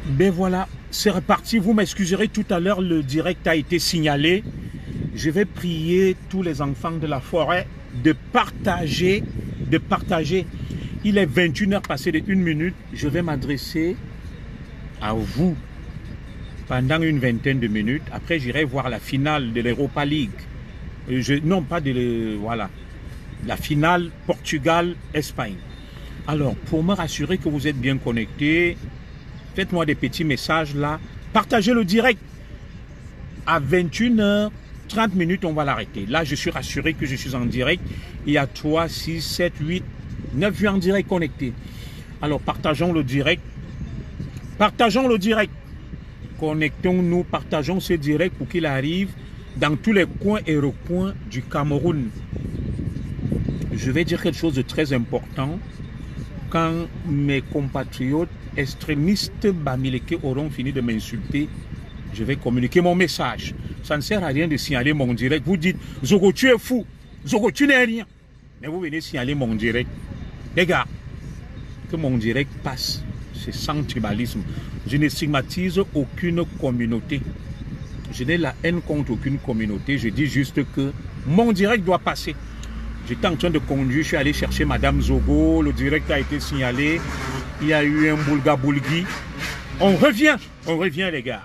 Ben voilà, c'est reparti. Vous m'excuserez, tout à l'heure, le direct a été signalé. Je vais prier tous les enfants de la forêt de partager. Il est 21h passé de 1 minute. Je vais m'adresser à vous pendant une vingtaine de minutes. Après, j'irai voir la finale de l'Europa League. Non, pas de... Voilà. La finale Portugal-Espagne. Alors, pour me rassurer que vous êtes bien connectés, faites-moi des petits messages là. Partagez le direct. À 21h30, on va l'arrêter. Là, je suis rassuré que je suis en direct. Il y a 3, 6, 7, 8, 9 vues en direct connectés. Alors, partageons le direct. Partageons le direct. Connectons-nous, partageons ce direct pour qu'il arrive dans tous les coins et recoins du Cameroun. Je vais dire quelque chose de très important. Quand mes compatriotes extrémistes bamileke auront fini de m'insulter, je vais communiquer mon message. Ça ne sert à rien de signaler mon direct. Vous dites, Zogo, tu es fou. Zogo, tu n'es rien. Mais vous venez signaler mon direct. Les gars, que mon direct passe. C'est sans tribalisme. Je ne stigmatise aucune communauté. Je n'ai la haine contre aucune communauté. Je dis juste que mon direct doit passer. J'étais en train de conduire, je suis allé chercher Madame Zogo, le direct a été signalé, il y a eu un boulga-boulgui. On revient les gars.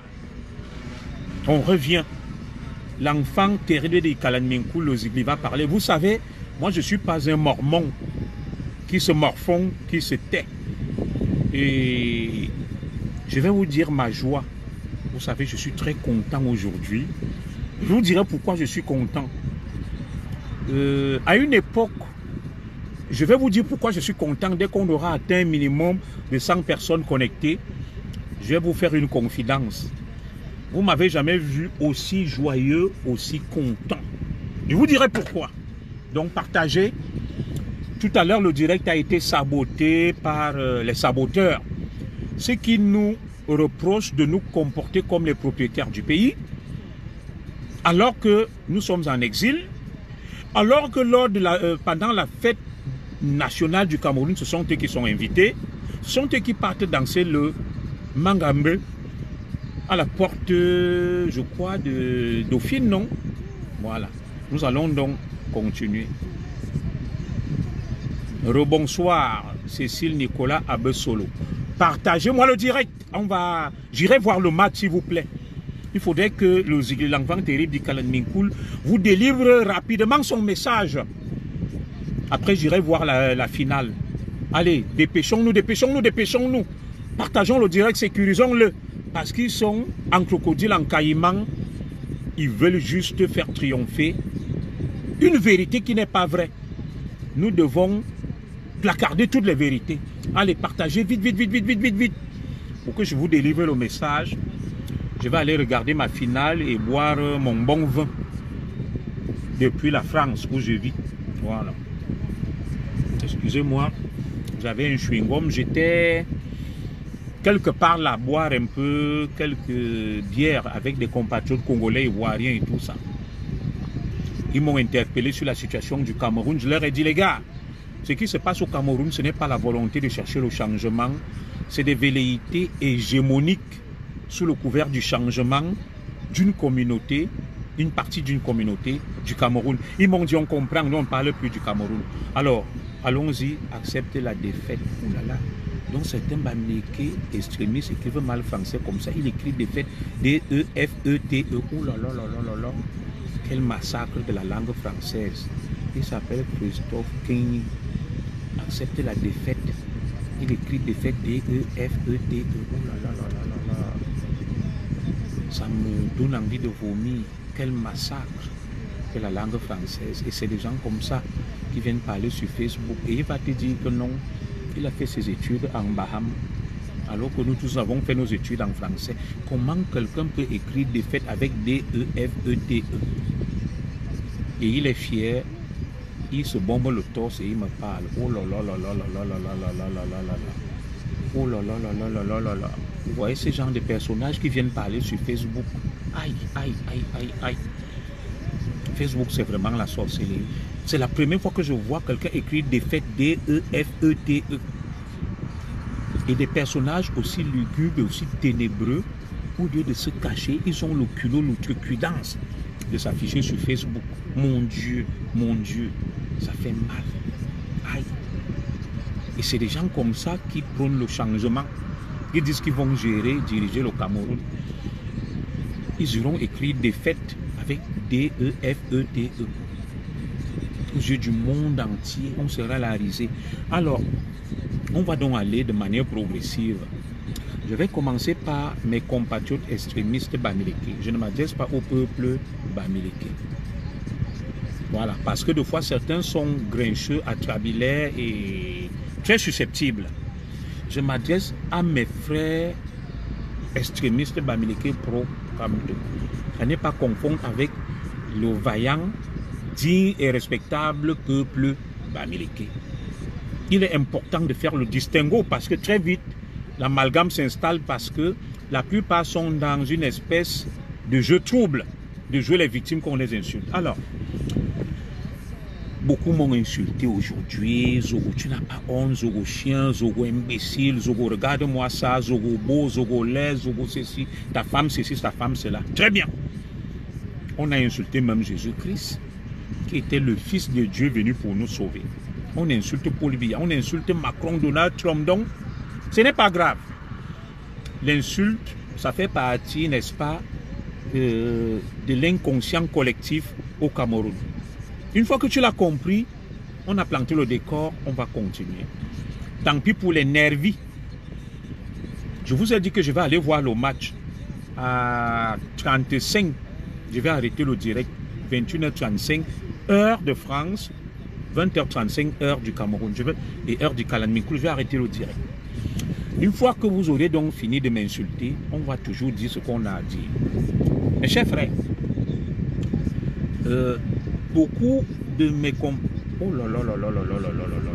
On revient. L'enfant terrible de Kalanminkou, le Zigli va parler. Vous savez, moi je ne suis pas un mormon qui se morfond, qui se tait. Et je vais vous dire ma joie. Vous savez, je suis très content aujourd'hui. Je vous dirai pourquoi je suis content. À une époque, je vais vous dire pourquoi je suis content. Dès qu'on aura atteint un minimum de 100 personnes connectées, je vais vous faire une confidence. Vous ne m'avez jamais vu aussi joyeux, aussi content. Je vous dirai pourquoi. Donc partagez. Tout à l'heure, le direct a été saboté par les saboteurs. Ceux qui nous reprochent de nous comporter comme les propriétaires du pays, alors que nous sommes en exil. Alors que pendant la fête nationale du Cameroun, ce sont eux qui sont invités, ce sont eux qui partent danser le Mangambe à la porte, je crois, de Dauphine, non? Voilà. Nous allons donc continuer. Rebonsoir, Cécile Nicolas Abesolo. Partagez-moi le direct. J'irai voir le match, s'il vous plaît. Il faudrait que l'enfant terrible du Kalanminkou vous délivre rapidement son message. Après, j'irai voir la finale. Allez, dépêchons-nous, dépêchons-nous, dépêchons-nous. Partageons le direct, sécurisons-le. Parce qu'ils sont en crocodile, en caïman. Ils veulent juste faire triompher une vérité qui n'est pas vraie. Nous devons placarder toutes les vérités. Allez, partagez vite, vite, vite, vite, vite, vite, vite. Pour que je vous délivre le message. Je vais aller regarder ma finale et boire mon bon vin depuis la France où je vis. Voilà. Excusez-moi, j'avais un chewing-gum. J'étais quelque part là, boire un peu quelques bières avec des compatriotes congolais, ivoiriens et tout ça. Ils m'ont interpellé sur la situation du Cameroun. Je leur ai dit, les gars, ce qui se passe au Cameroun, ce n'est pas la volonté de chercher le changement. C'est des velléités hégémoniques sous le couvert du changement d'une communauté, une partie d'une communauté du Cameroun. Ils m'ont dit, on comprend, nous on ne parle plus du Cameroun. Alors, allons-y, acceptez la défaite. Oh là là. Donc certains bamileke extrémistes écrivent mal français comme ça. Il écrit défaite, D-E-F-E-T-E. Oh là là là là là là. Quel massacre de la langue française. Il s'appelle Christophe Kenny. Acceptez la défaite. Il écrit défaite, D-E-F-E-T-E. Oh là là là là là là. Ça me donne envie de vomir. Quel massacre de la langue française. Et c'est des gens comme ça qui viennent parler sur Facebook. Et il va te dire que non, il a fait ses études en Baham. Alors que nous tous avons fait nos études en français. Comment quelqu'un peut écrire défaite avec D-E-F-E-T-E? Et il est fier. Il se bombe le torse et il me parle. Oh là là là là là là là là là là là là là. Oh là là là là là là là là. Vous voyez ces genres de personnages qui viennent parler sur Facebook. Aïe, aïe, aïe, aïe, aïe. Facebook, c'est vraiment la sorcellerie. C'est la première fois que je vois quelqu'un écrire défaite D-E-F-E-T-E. Et des personnages aussi lugubres et aussi ténébreux, au lieu de se cacher, ils ont le culot, l'outrecuidance de s'afficher sur Facebook. Mon Dieu, ça fait mal. Aïe. Et c'est des gens comme ça qui prônent le changement. Ils disent qu'ils vont gérer, diriger le Cameroun. Ils iront écrire défaite avec D-E-F-E-T-E. Aux yeux du monde entier, on sera la risée. Alors, on va donc aller de manière progressive. Je vais commencer par mes compatriotes extrémistes bamileke. Je ne m'adresse pas au peuple bamileke. Voilà, parce que des fois, certains sont grincheux, atrabilaires et très susceptibles. Je m'adresse à mes frères extrémistes bamileke pro-Cameroun. Ça n'est pas confondre avec le vaillant, digne et respectable peuple bamileke. Il est important de faire le distinguo parce que très vite, l'amalgame s'installe parce que la plupart sont dans une espèce de jeu trouble, de jouer les victimes qu'on les insulte. Alors, beaucoup m'ont insulté aujourd'hui. Zogo, tu n'as pas honte, Zogo chien, Zogo imbécile, Zogo regarde-moi ça, Zogo beau, Zogo laid, Zogo ceci, ta femme ceci, ta femme cela. Très bien. On a insulté même Jésus-Christ, qui était le Fils de Dieu venu pour nous sauver. On insulte Paul Biya, on insulte Macron, Donald Trump, donc ce n'est pas grave. L'insulte, ça fait partie, n'est-ce pas, de l'inconscient collectif au Cameroun. Une fois que tu l'as compris, on a planté le décor, on va continuer. Tant pis pour les nervis. Je vous ai dit que je vais aller voir le match à 35. Je vais arrêter le direct, 21h35, heure de France, 20h35, heure du Cameroun, et heure du Calanmicou. Je vais arrêter le direct. Une fois que vous aurez donc fini de m'insulter, on va toujours dire ce qu'on a à dire. Mes chers frères, beaucoup de mes compagnons... Oh là là là là là là là là là là là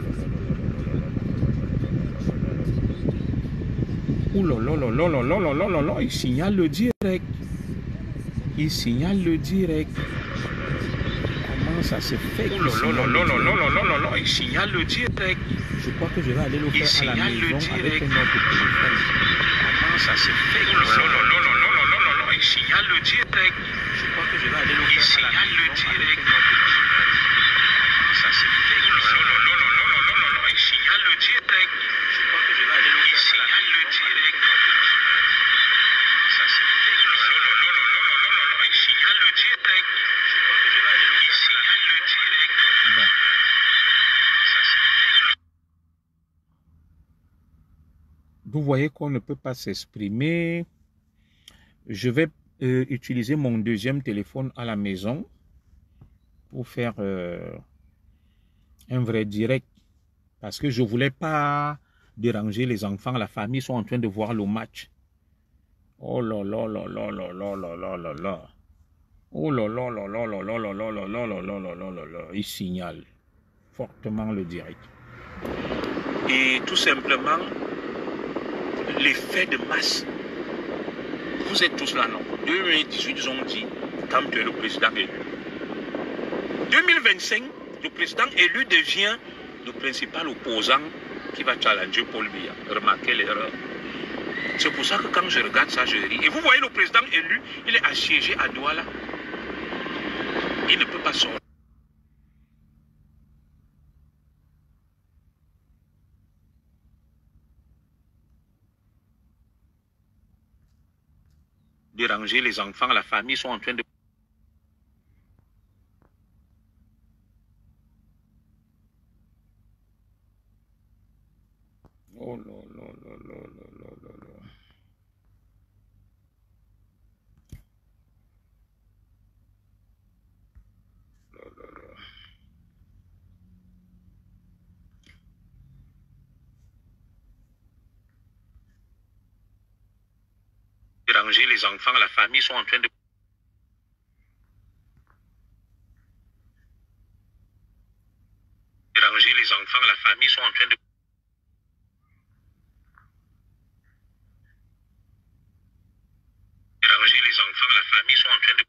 oh là là là là là là là là là, il signale le direct. Il signale le direct. Comment ça se fait? Oh là là là là là là là là là, il signale le direct. Je crois que je vais aller le faire à la maison avec un autre téléphone. Comment ça se fait? Oh là là là là là là là là, il signale le direct. Je crois que je vais aller le faire à la maison avec un autre téléphone. Comment ça se fait? Oh là là là là là là là là, il signale le direct. Je crois que je vais aller le faire à la maison avec un autre téléphone. Comment ça se fait? Oh là là là là là là là là, il signale le direct. Je crois que je vais aller le faire à la maison avec un autre téléphone. Vous voyez qu'on ne peut pas s'exprimer. Je vais utiliser mon deuxième téléphone à la maison pour faire un vrai direct. Parce que je ne voulais pas déranger les enfants. La famille sont en train de voir le match. Oh là là là là là là là là là là. Oh là là là là là là là là là là là là là là là là. Il signale fortement le direct. Et tout simplement, l'effet de masse. Vous êtes tous là, non? 2018, ils ont dit, quand tu es le président élu. 2025, le président élu devient le principal opposant qui va challenger Paul Biya. Remarquez l'erreur. C'est pour ça que quand je regarde ça, je ris. Et vous voyez le président élu, il est assiégé à Douala. Il ne peut pas sortir. Déranger les enfants, la famille sont en train de... Oh là là là là là là là là. Déranger les enfants, la famille sont en train de... Déranger les enfants, la famille sont en train de... Déranger les enfants, la famille sont en train de...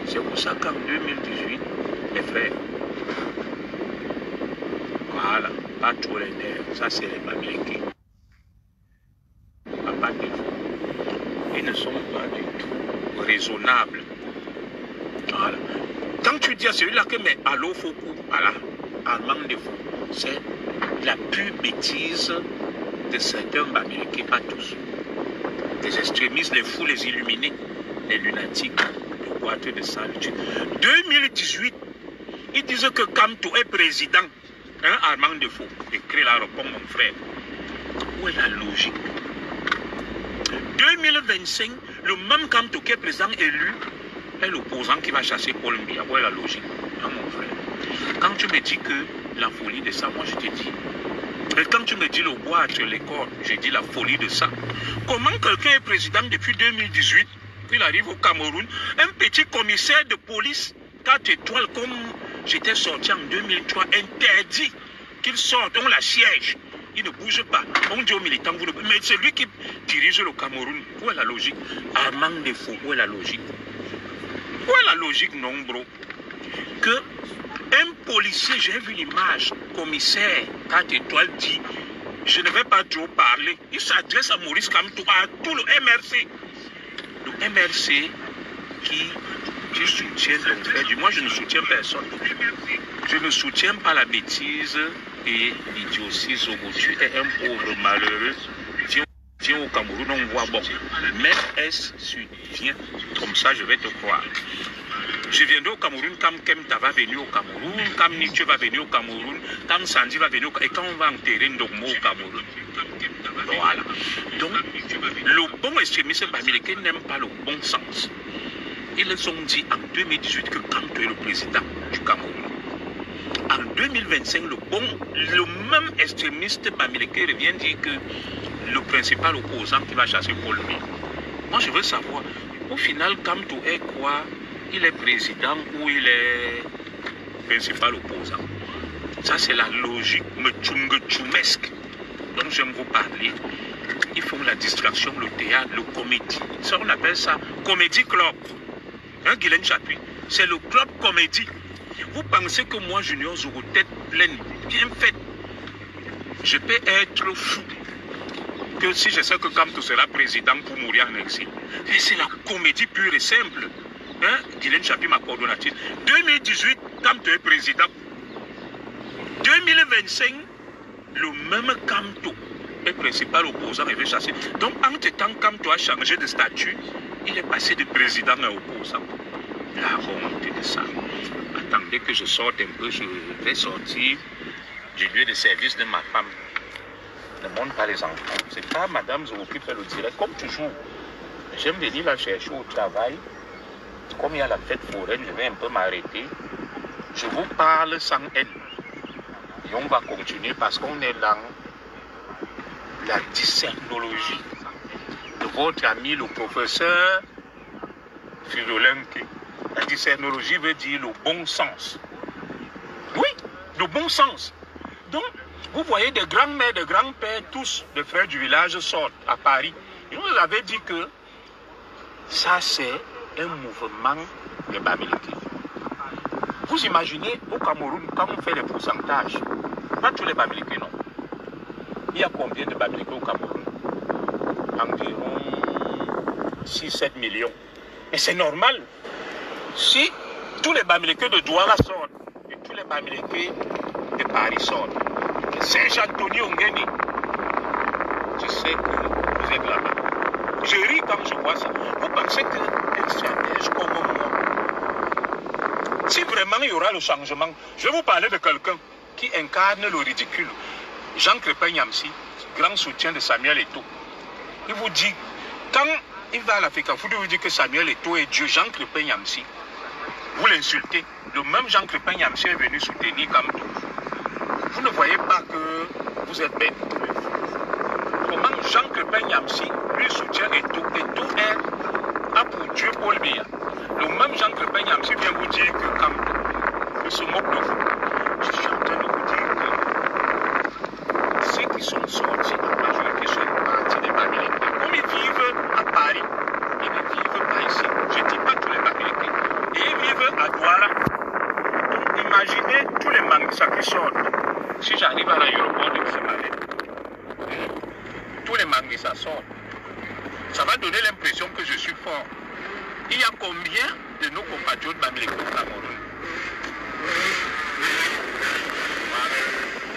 C'est pour ça qu'en 2018, mes frères, Voilà, pas trop les nerfs. Ça, c'est les Bamileke. Pas de défaut. Ils ne sont pas du tout raisonnables. Voilà. Quand tu dis à celui-là que, mais allô, Foucault, voilà, Armand Defoe, c'est la pure bêtise de certains Bamileke, pas tous. Les extrémistes, les fous, les illuminés, les lunatiques, les boîtes de salitude. 2018, ils disent que Kamto est président. Hein, Armand Defoe, écrit la réponse, mon frère. Où est la logique? 2025, le même Kamto qui est président élu est l'opposant qui va chasser Paul Biya. Où est la logique? Hein, mon frère. Quand tu me dis que la folie de ça, moi je te dis. Et quand tu me dis le bois entre les cordes, je dis la folie de ça. Comment quelqu'un est président depuis 2018, il arrive au Cameroun, un petit commissaire de police, 4 étoiles, comme j'étais sorti en 2003, interdit qu'il sorte, on l'assiège. Il ne bouge pas. On dit aux militants, vous ne... mais c'est lui qui dirige le Cameroun. Où est la logique? Armand Defoe, où est la logique? Où est la logique, non, bro? Que un policier, j'ai vu l'image, commissaire, 4 étoiles, dit, je ne vais pas trop parler. Il s'adresse à Maurice Kamto, à tout le MRC. Le MRC qui soutient le fait, du moins je ne soutiens personne. Je ne soutiens pas la bêtise et l'idiotie. Tu es un pauvre malheureux. Viens au Cameroun, on voit bon. Mais est-ce viens comme ça, je vais te croire. Je viendrai au Cameroun quand Kemta va venir au Cameroun, quand Nietzsche va venir au Cameroun, quand Sandy va venir au Cameroun, et quand on va enterrer Ndogmo au Cameroun. Voilà. Donc, le bon extrémiste Bamileke n'aime pas le bon sens. Ils ont dit en 2018 que Kamto est le président du Cameroun. En 2025, le même extrémiste Bamileke revient dire que le principal opposant qui va chasser Paul Biya. Moi, je veux savoir, au final, Kamto est quoi? Il est président ou il est principal opposant? Ça, c'est la logique tchoumesque dont j'aime vous parler. Ils font la distraction, le théâtre, le comédie. Ça, on appelle ça comédie club. Hein, Guylaine Chapuis? C'est le club comédie. Vous pensez que moi, Junior Zoro, tête pleine, bien faite, je peux être fou que si je sais que Kamto sera président pour mourir en exil? C'est la comédie pure et simple. Hein? Guylaine Chapuis, ma coordonnatrice. 2018, Kamto est président. 2025, le même Kamto est principal opposant et veut chasser. Donc, entre-temps, Kamto a changé de statut. Il est passé de président à opposant. La honte de ça. Attendez que je sorte un peu, je vais sortir du lieu de service de ma femme. Ne montre pas les enfants. C'est pas madame Zoro qui fait le direct. Comme toujours, j'aime venir la chercher au travail. Comme il y a la fête foraine, je vais un peu m'arrêter. Je vous parle sans haine. Et on va continuer parce qu'on est dans la discernologie de votre ami le professeur Fizolenki. La discernologie veut dire le bon sens. Oui, le bon sens. Donc, vous voyez des grands-mères, des grands-pères, tous les frères du village sortent à Paris. Et vous avez dit que ça c'est un mouvement de Bamileke. Vous imaginez au Cameroun, quand on fait les pourcentages, pas tous les Bamileke, non. Il y a combien de Bamileke au Cameroun? Environ 6-7 millions. Et c'est normal. Si tous les Bamileke de Douala sortent, et tous les Bamileke de Paris sortent, et Saint-Jean-Tony Ongeni, je sais que vous êtes là-bas. Je ris quand je vois ça. Vous pensez qu'un stratège comme moi, si vraiment il y aura le changement, je vais vous parler de quelqu'un qui incarne le ridicule. Jean Crépin-Yamsi, grand soutien de Samuel Eto'o. Il vous dit, quand il va à l'Afrique, il vous dit que Samuel Eto'o est Dieu. Jean Crépin-Yamsi, vous l'insultez. Le même Jean Crépin-Yamsi est venu soutenir Kamto. Vous ne voyez pas que vous êtes bête. Comment Jean Crépin-Yamsi lui soutient Eto'o? Eto'o a pour Dieu Paul Biya. Le même Jean Crépin-Yamsi vient vous dire que Kamto, il se moque de vous. Je suis en train de vous dire que ceux qui sont sortis, la majorité sont partis des Bamileke. Comme ils vivent à Paris, ils ne vivent pas ici. Je ne dis pas tous les Bamileke. Et ils vivent à Douala. Donc imaginez tous les Mangsa qui sortent. Si j'arrive à l'aéroport de Ximalé, tous les manguissas sortent. Ça va donner l'impression que je suis fort. Il y a combien de nos compatriotes bamileke au Cameroun?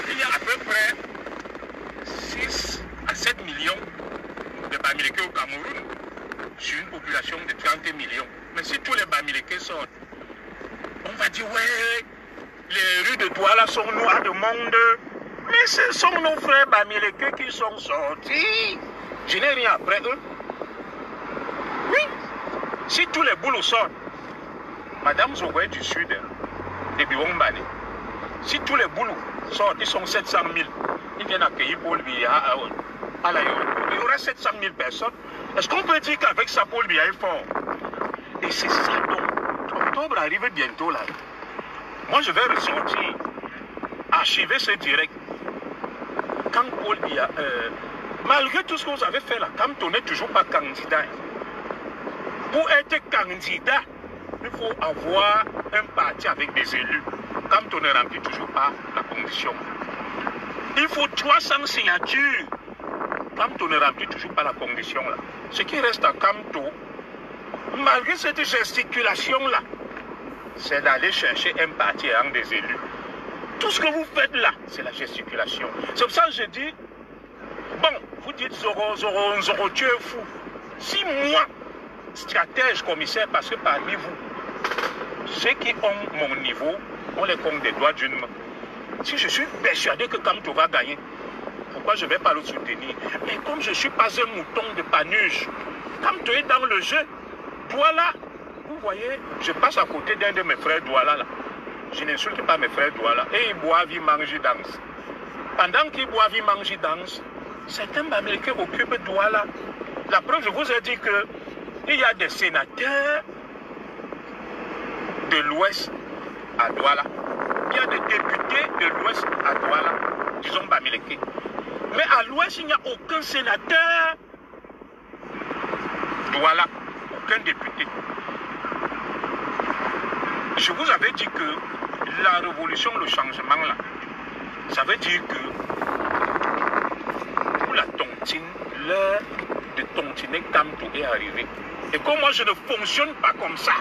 Il y a à peu près 6 à 7 millions de bamileke au Cameroun sur une population de 30 millions. Mais si tous les bamileke sortent, on va dire ouais, les rues de Douala sont noires de monde. Mais ce sont nos frères bamileke qui sont sortis. Je n'ai rien après eux. Oui, si tous les boulots sortent, Madame Zogoué du Sud, de Biwombane, si tous les boulots sortent, ils sont 700 000, ils viennent accueillir Paul Biya à l'aéroport. Il y aura 700 000 personnes. Est-ce qu'on peut dire qu'avec ça, Paul Biya est fort? Et c'est ça donc. Octobre arrive bientôt là. Moi, je vais ressortir, archiver ce direct. Quand Paul Biya, malgré tout ce que vous avez fait là, Kamto n'est toujours pas candidat. Pour être candidat, il faut avoir un parti avec des élus. Kamto ne remplit toujours pas la condition. Il faut 300 signatures. Kamto ne remplit toujours pas la condition là. Ce qui reste à Kamto, malgré cette gesticulation là, c'est d'aller chercher un parti ayant des élus. Tout ce que vous faites là, c'est la gesticulation. C'est pour ça que je dis, bon, vous dites Zoro, tu es fou. Si moi, stratège, commissaire, parce que parmi vous, ceux qui ont mon niveau, on les compte des doigts d'une main. Si je suis persuadé que Kamto va gagner, pourquoi je ne vais pas le soutenir? Mais comme je ne suis pas un mouton de Panuche, Kamto est dans le jeu. Douala, vous voyez, je passe à côté d'un de mes frères Douala là. Je n'insulte pas mes frères Douala. Et ils boivent, ils mangent, ils dansent. Pendant qu'ils boivent, ils mangent, ils dansent, certains bamileke occupent Douala. La preuve, je vous ai dit qu'il y a des sénateurs de l'Ouest à Douala. Il y a des députés de l'Ouest à Douala, disons bamileke. Mais à l'Ouest, il n'y a aucun sénateur Douala, aucun député. Je vous avais dit que la révolution, le changement là, ça veut dire que pour la tontine, l'heure de tontiner Kamto est arrivée. Et comme moi je ne fonctionne pas comme ça,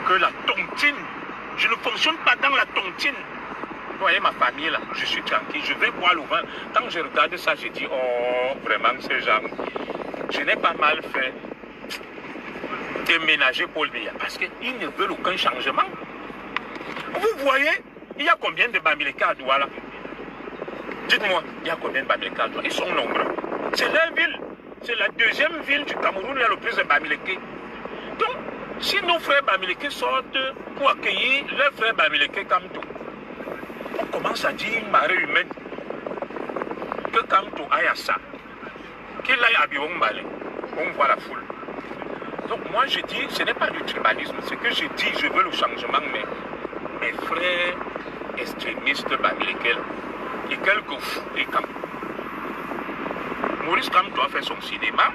que la tontine, je ne fonctionne pas dans la tontine. Vous voyez ma famille là, je suis tranquille, je vais boire le vin. Quand je regarde ça, je dis, oh vraiment ces gens, je n'ai pas mal fait déménager Paul Biya parce qu'ils ne veulent aucun changement. Vous voyez, il y a combien de bamileke à Douala? Dites-moi, il y a combien de bamileke à Douala? Ils sont nombreux. C'est leur ville. C'est la deuxième ville du Cameroun où il y a le plus de bamileke. Donc, si nos frères bamileke sortent pour accueillir leurs frères bamileke Kamto, on commence à dire une marée humaine que Kamto aille à ça, qu'il aille à Biwombane, on voit la foule. Donc moi je dis, ce n'est pas du tribalisme, ce que je dis, je veux le changement, mais mes frères extrémistes bamileke et quelques fous et Kamto. Maurice Kamto a fait son cinéma,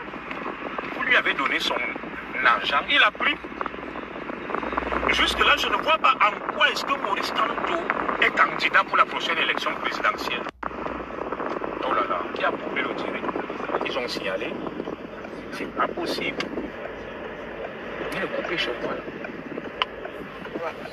vous lui avez donné son argent, il a pris. Jusque là, je ne vois pas en quoi est-ce que Maurice Kamto est candidat pour la prochaine élection présidentielle. Oh là là, qui a coupé le direct? Ils ont signalé. C'est pas possible. Il est coupé chez moi. Voilà.